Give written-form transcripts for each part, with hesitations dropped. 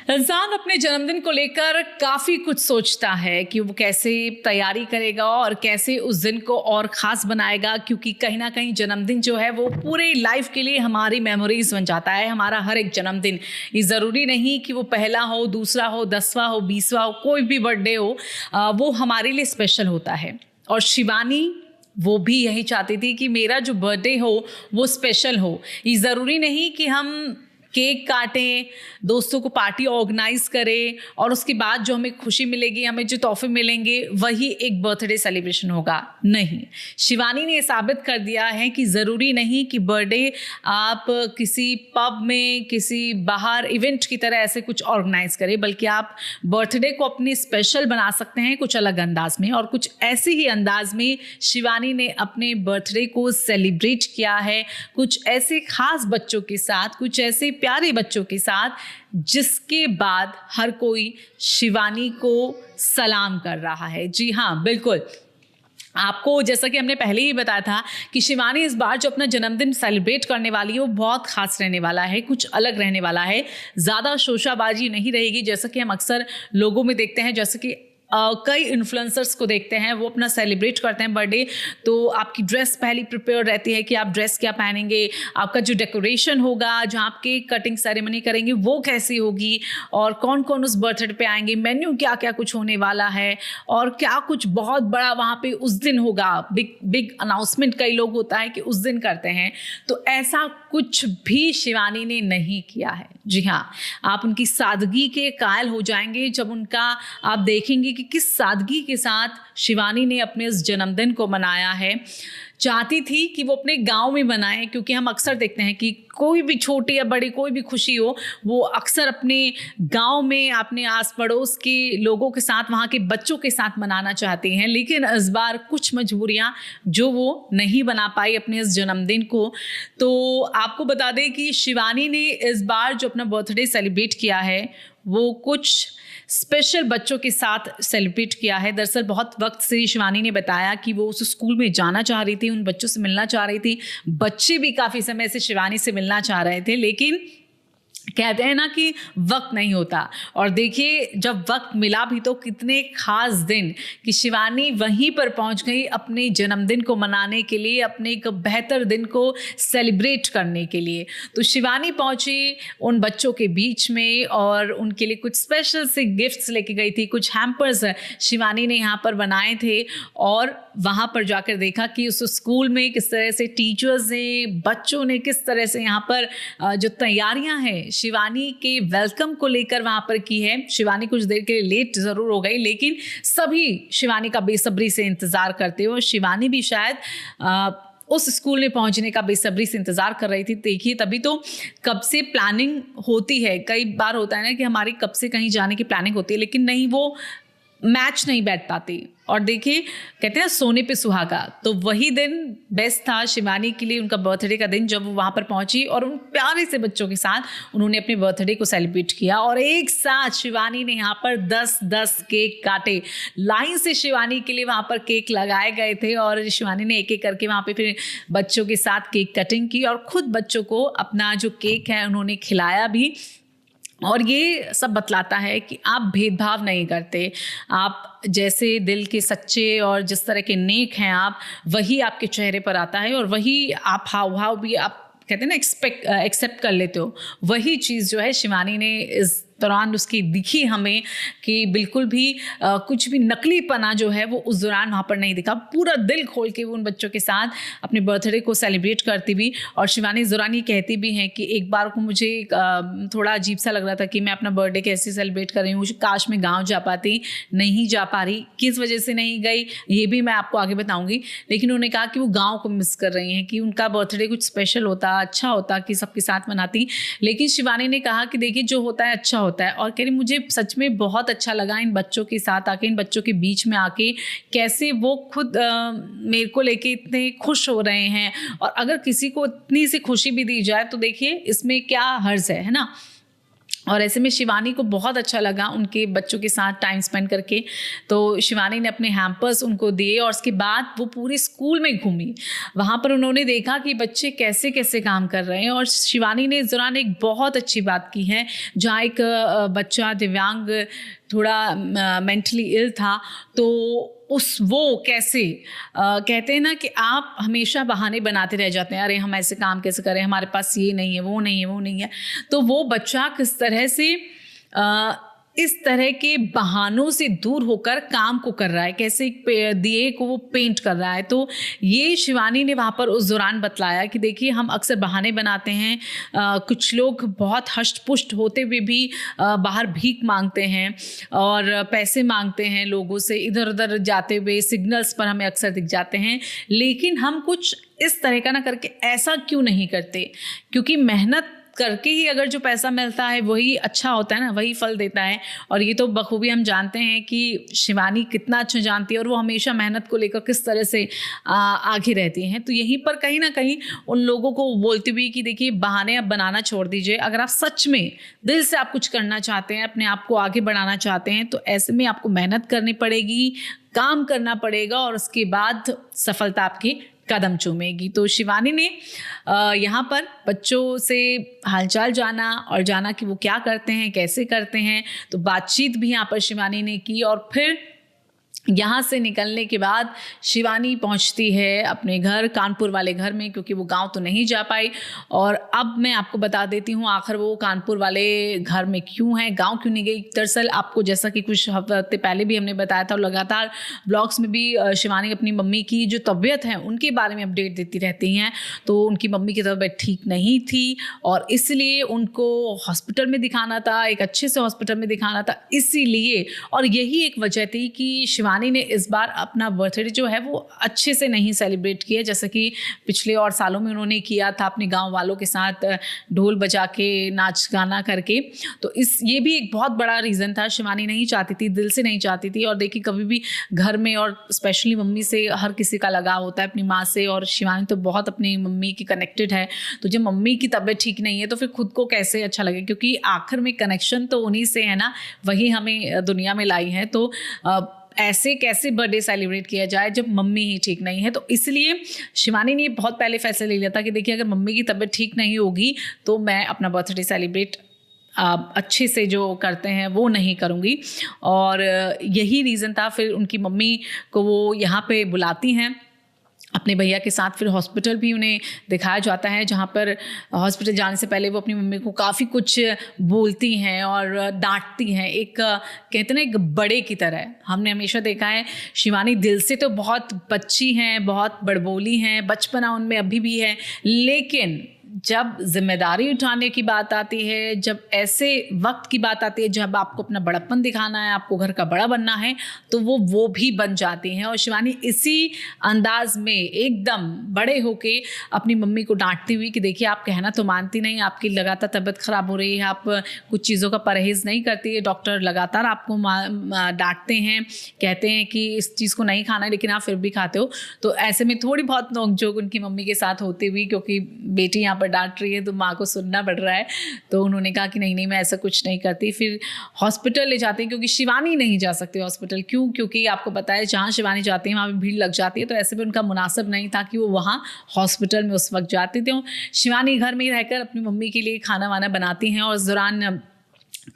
इंसान अपने जन्मदिन को लेकर काफ़ी कुछ सोचता है कि वो कैसे तैयारी करेगा और कैसे उस दिन को और ख़ास बनाएगा, क्योंकि कहीं ना कहीं जन्मदिन जो है वो पूरे लाइफ के लिए हमारी मेमोरीज बन जाता है। हमारा हर एक जन्मदिन, ये ज़रूरी नहीं कि वो पहला हो, दूसरा हो, 10वां हो, 20वां हो, कोई भी बर्थडे हो, वो हमारे लिए स्पेशल होता है। और शिवानी वो भी यही चाहती थी कि मेरा जो बर्थडे हो वो स्पेशल हो। ये ज़रूरी नहीं कि हम केक काटें, दोस्तों को पार्टी ऑर्गेनाइज करें और उसके बाद जो हमें खुशी मिलेगी, हमें जो तोहफे मिलेंगे, वही एक बर्थडे सेलिब्रेशन होगा। नहीं, शिवानी ने साबित कर दिया है कि ज़रूरी नहीं कि बर्थडे आप किसी पब में, किसी बाहर इवेंट की तरह ऐसे कुछ ऑर्गेनाइज करें, बल्कि आप बर्थडे को अपनी स्पेशल बना सकते हैं कुछ अलग अंदाज में। और कुछ ऐसे ही अंदाज में शिवानी ने अपने बर्थडे को सेलिब्रेट किया है, कुछ ऐसे खास बच्चों के साथ, कुछ ऐसे प्यारे बच्चों के साथ, जिसके बाद हर कोई शिवानी को सलाम कर रहा है। जी हाँ, बिल्कुल। आपको जैसा कि हमने पहले ही बताया था कि शिवानी इस बार जो अपना जन्मदिन सेलिब्रेट करने वाली है वो बहुत खास रहने वाला है, कुछ अलग रहने वाला है। ज़्यादा शोशाबाजी नहीं रहेगी, जैसा कि हम अक्सर लोगों में देखते हैं। जैसे कि कई इन्फ्लुएंसर्स को देखते हैं, वो अपना सेलिब्रेट करते हैं बर्थडे, तो आपकी ड्रेस पहले प्रिपेयर रहती है कि आप ड्रेस क्या पहनेंगे, आपका जो डेकोरेशन होगा, जहाँ आप केक कटिंग सेरेमनी करेंगे वो कैसी होगी, और कौन कौन उस बर्थडे पे आएंगे, मेन्यू क्या क्या कुछ होने वाला है, और क्या कुछ बहुत बड़ा वहाँ पे उस दिन होगा। बिग बिग अनाउंसमेंट कई लोग होता है कि उस दिन करते हैं, तो ऐसा कुछ भी शिवानी ने नहीं किया है। जी हाँ, आप उनकी सादगी के कायल हो जाएंगे जब उनका आप देखेंगे कि किस सादगी के साथ शिवानी ने अपने इस जन्मदिन को मनाया है। चाहती थी कि वो अपने गांव में मनाए, क्योंकि हम अक्सर देखते हैं कि कोई भी छोटी या बड़ी कोई भी खुशी हो, वो अक्सर अपने गांव में, अपने आस पड़ोस के लोगों के साथ, वहाँ के बच्चों के साथ मनाना चाहती हैं। लेकिन इस बार कुछ मजबूरियाँ जो वो नहीं बना पाई अपने इस जन्मदिन को। तो आपको बता दें कि शिवानी ने इस बार जो अपना बर्थडे सेलिब्रेट किया है वो कुछ स्पेशल बच्चों के साथ सेलिब्रेट किया है। दरअसल बहुत वक्त से शिवानी ने बताया कि वो उस स्कूल में जाना चाह रही थी, उन बच्चों से मिलना चाह रही थी, बच्चे भी काफ़ी समय से शिवानी से मिलना चाह रहे थे, लेकिन कहते हैं ना कि वक्त नहीं होता। और देखिए, जब वक्त मिला भी तो कितने खास दिन कि शिवानी वहीं पर पहुंच गई अपने जन्मदिन को मनाने के लिए, अपने एक बेहतर दिन को सेलिब्रेट करने के लिए। तो शिवानी पहुंची उन बच्चों के बीच में और उनके लिए कुछ स्पेशल से गिफ्ट्स लेके गई थी। कुछ हैम्पर्स शिवानी ने यहाँ पर बनाए थे और वहाँ पर जाकर देखा कि उस स्कूल में किस तरह से टीचर्स ने, बच्चों ने किस तरह से यहाँ पर जो तैयारियाँ हैं शिवानी के वेलकम को लेकर वहाँ पर की है। शिवानी कुछ देर के लिए लेट ज़रूर हो गई, लेकिन सभी शिवानी का बेसब्री से इंतज़ार करते हुए, शिवानी भी शायद उस स्कूल में पहुंचने का बेसब्री से इंतज़ार कर रही थी। देखिए, तभी तो कब से प्लानिंग होती है। कई बार होता है ना कि हमारी कब से कहीं जाने की प्लानिंग होती है, लेकिन नहीं, वो मैच नहीं बैठ पाती। और देखिए, कहते हैं सोने पे सुहागा, तो वही दिन बेस्ट था शिवानी के लिए, उनका बर्थडे का दिन, जब वो वहाँ पर पहुंची और उन प्यारे से बच्चों के साथ उन्होंने अपने बर्थडे को सेलिब्रेट किया। और एक साथ शिवानी ने यहाँ पर 10-10 केक काटे। लाइन से शिवानी के लिए वहाँ पर केक लगाए गए थे और शिवानी ने एक एक करके वहाँ पर फिर बच्चों के साथ केक कटिंग की और खुद बच्चों को अपना जो केक है उन्होंने खिलाया भी। और ये सब बतलाता है कि आप भेदभाव नहीं करते, आप जैसे दिल के सच्चे और जिस तरह के नेक हैं आप, वही आपके चेहरे पर आता है और वही आप हाव भाव भी आप कहते हैं ना एक्सेप्ट कर लेते हो। वही चीज़ जो है शिवानी ने इस दौरान उसकी दिखी हमें कि बिल्कुल भी कुछ भी नकलीपना जो है वो उस दौरान वहाँ पर नहीं दिखा। पूरा दिल खोल के वो उन बच्चों के साथ अपने बर्थडे को सेलिब्रेट करती भी। और शिवानी इस दौरान ये कहती भी हैं कि एक बार को मुझे थोड़ा अजीब सा लग रहा था कि मैं अपना बर्थडे कैसे सेलिब्रेट कर रही हूँ, काश मैं गाँव जा पाती, नहीं जा पा रही। किस वजह से नहीं गई ये भी मैं आपको आगे बताऊँगी। लेकिन उन्होंने कहा कि वो गाँव को मिस कर रही हैं, कि उनका बर्थडे कुछ स्पेशल होता, अच्छा होता कि सबके साथ मनाती। लेकिन शिवानी ने कहा कि देखिए, जो होता है अच्छा होता है। और कह रही, मुझे सच में बहुत अच्छा लगा इन बच्चों के साथ आके, इन बच्चों के बीच में आके, कैसे वो खुद मेरे को लेके इतने खुश हो रहे हैं। और अगर किसी को इतनी सी खुशी भी दी जाए तो देखिए इसमें क्या हर्ज है ना। और ऐसे में शिवानी को बहुत अच्छा लगा उनके बच्चों के साथ टाइम स्पेंड करके। तो शिवानी ने अपने हैम्पर्स उनको दिए और उसके बाद वो पूरे स्कूल में घूमी। वहाँ पर उन्होंने देखा कि बच्चे कैसे कैसे काम कर रहे हैं, और शिवानी ने इस दौरान एक बहुत अच्छी बात की है, जहाँ एक बच्चा दिव्यांग थोड़ा मेंटली इल था, तो वो कैसे कहते हैं ना कि आप हमेशा बहाने बनाते रह जाते हैं, अरे हम ऐसे काम कैसे करें, हमारे पास ये नहीं है, वो नहीं है, वो नहीं है। तो वो बच्चा किस तरह से इस तरह के बहानों से दूर होकर काम को कर रहा है, कैसे एक दिए को वो पेंट कर रहा है। तो ये शिवानी ने वहाँ पर उस दौरान बतलाया कि देखिए हम अक्सर बहाने बनाते हैं, कुछ लोग बहुत हष्ट पुष्ट होते हुए भी बाहर भीख मांगते हैं और पैसे मांगते हैं लोगों से, इधर उधर जाते हुए सिग्नल्स पर हमें अक्सर दिख जाते हैं, लेकिन हम कुछ इस तरह का ना करके ऐसा क्यों नहीं करते, क्योंकि मेहनत करके ही अगर जो पैसा मिलता है वही अच्छा होता है ना, वही फल देता है। और ये तो बखूबी हम जानते हैं कि शिवानी कितना अच्छा जानती है और वो हमेशा मेहनत को लेकर किस तरह से आगे रहती हैं। तो यहीं पर कहीं ना कहीं उन लोगों को बोलती हुई कि देखिए बहाने अब बनाना छोड़ दीजिए, अगर आप सच में दिल से आप कुछ करना चाहते हैं, अपने आप को आगे बढ़ाना चाहते हैं, तो ऐसे में आपको मेहनत करनी पड़ेगी, काम करना पड़ेगा और उसके बाद सफलता आपकी कदम चूमेगी। तो शिवानी ने यहाँ पर बच्चों से हालचाल जाना और जाना कि वो क्या करते हैं, कैसे करते हैं। तो बातचीत भी यहाँ पर शिवानी ने की और फिर यहाँ से निकलने के बाद शिवानी पहुँचती है अपने घर, कानपुर वाले घर में, क्योंकि वो गांव तो नहीं जा पाई। और अब मैं आपको बता देती हूँ आखिर वो कानपुर वाले घर में क्यों है, गांव क्यों नहीं गई। दरअसल आपको जैसा कि कुछ हफ्ते पहले भी हमने बताया था और लगातार ब्लॉग्स में भी शिवानी अपनी मम्मी की जो तबीयत है उनके बारे में अपडेट देती रहती हैं। तो उनकी मम्मी की तबीयत ठीक नहीं थी और इसलिए उनको हॉस्पिटल में दिखाना था, एक अच्छे से हॉस्पिटल में दिखाना था, इसीलिए। और यही एक वजह थी कि शिवानी ने इस बार अपना बर्थडे जो है वो अच्छे से नहीं सेलिब्रेट किया, जैसे कि पिछले और सालों में उन्होंने किया था अपने गांव वालों के साथ ढोल बजा के, नाच गाना करके। तो ये भी एक बहुत बड़ा रीज़न था। शिवानी नहीं चाहती थी, दिल से नहीं चाहती थी। और देखिए कभी भी घर में और स्पेशली मम्मी से हर किसी का लगाव होता है, अपनी माँ से, और शिवानी तो बहुत अपनी मम्मी की कनेक्टेड है। तो जब मम्मी की तबीयत ठीक नहीं है तो फिर खुद को कैसे अच्छा लगे, क्योंकि आखिर में कनेक्शन तो उन्हीं से है ना, वही हमें दुनिया में लाई है। तो ऐसे कैसे बर्थडे सेलिब्रेट किया जाए जब मम्मी ही ठीक नहीं है। तो इसलिए शिवानी ने बहुत पहले फैसला ले लिया था कि देखिए अगर मम्मी की तबीयत ठीक नहीं होगी तो मैं अपना बर्थडे सेलिब्रेट अच्छे से जो करते हैं वो नहीं करूँगी। और यही रीज़न था। फिर उनकी मम्मी को वो यहाँ पे बुलाती हैं अपने भैया के साथ, फिर हॉस्पिटल भी उन्हें दिखाया जाता है, जहाँ पर हॉस्पिटल जाने से पहले वो अपनी मम्मी को काफ़ी कुछ बोलती हैं और डांटती हैं, एक कहते हैं ना एक बड़े की तरह। हमने हमेशा देखा है शिवानी दिल से तो बहुत बच्ची हैं, बहुत बड़बोली हैं, बचपना उनमें अभी भी है, लेकिन जब जिम्मेदारी उठाने की बात आती है, जब ऐसे वक्त की बात आती है जब आपको अपना बड़प्पन दिखाना है, आपको घर का बड़ा बनना है, तो वो भी बन जाती हैं। और शिवानी इसी अंदाज में एकदम बड़े होके अपनी मम्मी को डांटती हुई कि देखिए आप कहना तो मानती नहीं, आपकी लगातार तबीयत ख़राब हो रही है, आप कुछ चीज़ों का परहेज़ नहीं करती है, डॉक्टर लगातार आपको डांटते हैं, कहते हैं कि इस चीज़ को नहीं खाना है, लेकिन आप फिर भी खाते हो। तो ऐसे में थोड़ी बहुत नोकझोंक उनकी मम्मी के साथ होती हुई, क्योंकि बेटी यहाँ पर डांट रही है तो माँ को सुनना पड़ रहा है। तो उन्होंने कहा कि नहीं मैं ऐसा कुछ नहीं करती। फिर हॉस्पिटल ले जाते हैं, क्योंकि शिवानी नहीं जा सकती हॉस्पिटल। क्यों? क्योंकि आपको पता है जहाँ शिवानी जाती है वहाँ भी भीड़ लग जाती है, तो ऐसे में उनका मुनासिब नहीं था कि वो वहाँ हॉस्पिटल में उस वक्त जाती थी। शिवानी घर में ही रहकर अपनी मम्मी के लिए खाना वाना बनाती हैं और उस दौरान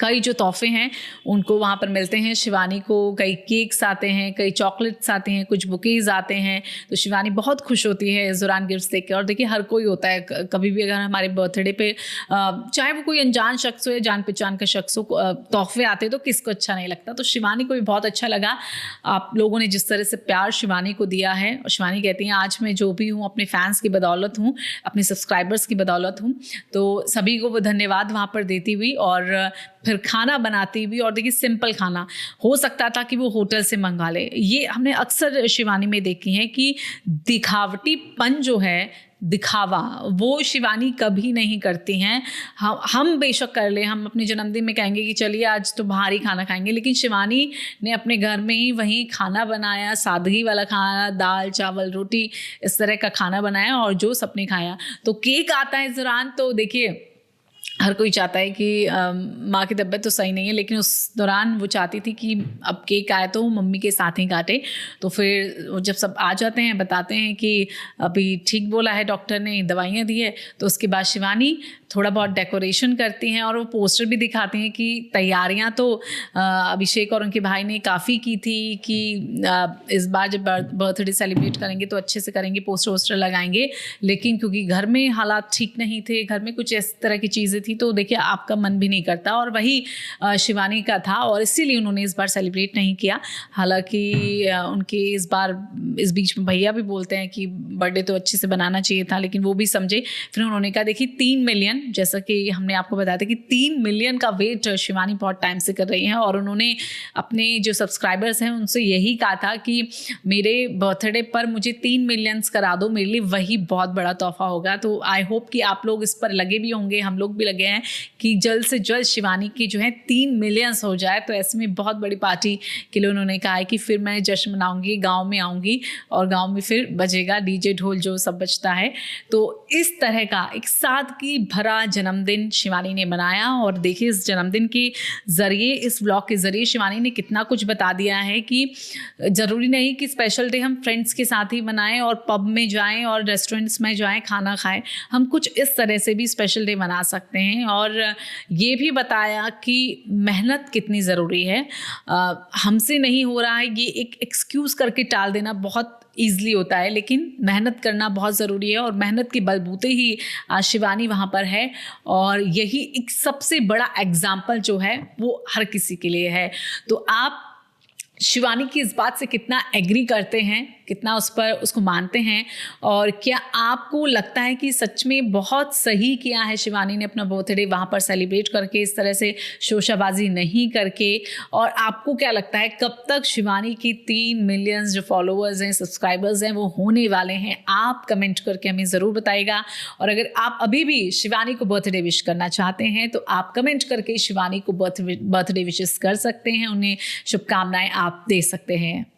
कई जो तोहफे हैं उनको वहाँ पर मिलते हैं। शिवानी को कई केक्स आते हैं, कई चॉकलेट्स आते हैं, कुछ बुकेज आते हैं। तो शिवानी बहुत खुश होती है इस दौरान गिफ्ट्स देख के। और देखिए हर कोई होता है, कभी भी अगर हमारे बर्थडे पे चाहे वो कोई अनजान शख्स हो या जान पहचान का शख्स हो, तोहफे आते हैं तो किसको अच्छा नहीं लगता। तो शिवानी को भी बहुत अच्छा लगा आप लोगों ने जिस तरह से प्यार शिवानी को दिया है। और शिवानी कहती हैं आज मैं जो भी हूँ अपने फैंस की बदौलत हूँ, अपने सब्सक्राइबर्स की बदौलत हूँ। तो सभी को वो धन्यवाद वहाँ पर देती हुई और फिर खाना बनाती हुई। और देखिए सिंपल खाना, हो सकता था कि वो होटल से मंगा ले। ये हमने अक्सर शिवानी में देखी है कि दिखावटीपन जो है, दिखावा, वो शिवानी कभी नहीं करती हैं। हम बेशक कर ले, हम अपने जन्मदिन में कहेंगे कि चलिए आज तो बाहर ही खाना खाएंगे, लेकिन शिवानी ने अपने घर में ही वहीं खाना बनाया, सादगी वाला खाना, दाल चावल रोटी इस तरह का खाना बनाया और जो सबने खाया। तो केक आता है इस दौरान, तो देखिए हर कोई चाहता है कि माँ की तबीयत तो सही नहीं है, लेकिन उस दौरान वो चाहती थी कि अब केक आए तो मम्मी के साथ ही काटे। तो फिर वो जब सब आ जाते हैं, बताते हैं कि अभी ठीक बोला है डॉक्टर ने, दवाइयाँ दी है, तो उसके बाद शिवानी थोड़ा बहुत डेकोरेशन करती हैं और वो पोस्टर भी दिखाती हैं कि तैयारियां तो अभिषेक और उनके भाई ने काफ़ी की थी कि इस बार जब बर्थडे सेलिब्रेट करेंगे तो अच्छे से करेंगे, पोस्टर वोस्टर लगाएंगे। लेकिन क्योंकि घर में हालात ठीक नहीं थे, घर में कुछ इस तरह की चीज़ें थी, तो देखिए आपका मन भी नहीं करता, और वही शिवानी का था और इसीलिए उन्होंने इस बार सेलिब्रेट नहीं किया। हालांकि उनके इस बार इस बीच में भैया भी बोलते हैं कि बर्थडे तो अच्छे से बनाना चाहिए था, लेकिन वो भी समझे। फिर उन्होंने कहा देखिए 3 मिलियन, जैसा कि हमने आपको बताया था कि 3 मिलियन का वेट शिवानी बहुत टाइम से कर रही हैं, और उन्होंने अपने जो सब्सक्राइबर्स हैं उनसे यही कहा था कि मेरे बर्थडे पर मुझे 3 मिलियंस करा दो, मेरे लिए वही बहुत बड़ा तोहफा होगा। तो आई होप कि आप लोग इस पर लगे भी होंगे, हम लोग भी लगे हैं कि जल्द से जल्द शिवानी की जो है 3 मिलियंस हो जाए। तो ऐसे में बहुत बड़ी पार्टी के लिए उन्होंने कहा है कि फिर मैं जश्न मनाऊंगी, गाँव में आऊँगी और गाँव में फिर बजेगा डीजे ढोल जो सब बजता है। तो इस तरह का एक सादगी भरा जन्मदिन शिवानी ने मनाया, और देखिए इस जन्मदिन के ज़रिए, इस व्लॉग के ज़रिए शिवानी ने कितना कुछ बता दिया है कि ज़रूरी नहीं कि स्पेशल डे हम फ्रेंड्स के साथ ही मनाएं और पब में जाएं और रेस्टोरेंट्स में जाएं, खाना खाएं। हम कुछ इस तरह से भी स्पेशल डे मना सकते हैं। और ये भी बताया कि मेहनत कितनी ज़रूरी है, हमसे नहीं हो रहा है ये एक एक्सक्यूज़ करके टाल देना बहुत ईज़िली होता है, लेकिन मेहनत करना बहुत ज़रूरी है, और मेहनत के बलबूते ही आज शिवानी वहाँ पर है। और यही एक सबसे बड़ा एग्जाम्पल जो है वो हर किसी के लिए है। तो आप शिवानी की इस बात से कितना एग्री करते हैं, कितना उस पर उसको मानते हैं, और क्या आपको लगता है कि सच में बहुत सही किया है शिवानी ने अपना बर्थडे वहाँ पर सेलिब्रेट करके, इस तरह से शोशाबाजी नहीं करके? और आपको क्या लगता है कब तक शिवानी की 3 मिलियन जो फॉलोअर्स हैं, सब्सक्राइबर्स हैं, वो होने वाले हैं? आप कमेंट करके हमें ज़रूर बताइएगा। और अगर आप अभी भी शिवानी को बर्थडे विश करना चाहते हैं तो आप कमेंट करके शिवानी को बर्थडे विशेस कर सकते हैं, उन्हें शुभकामनाएं आप दे सकते हैं।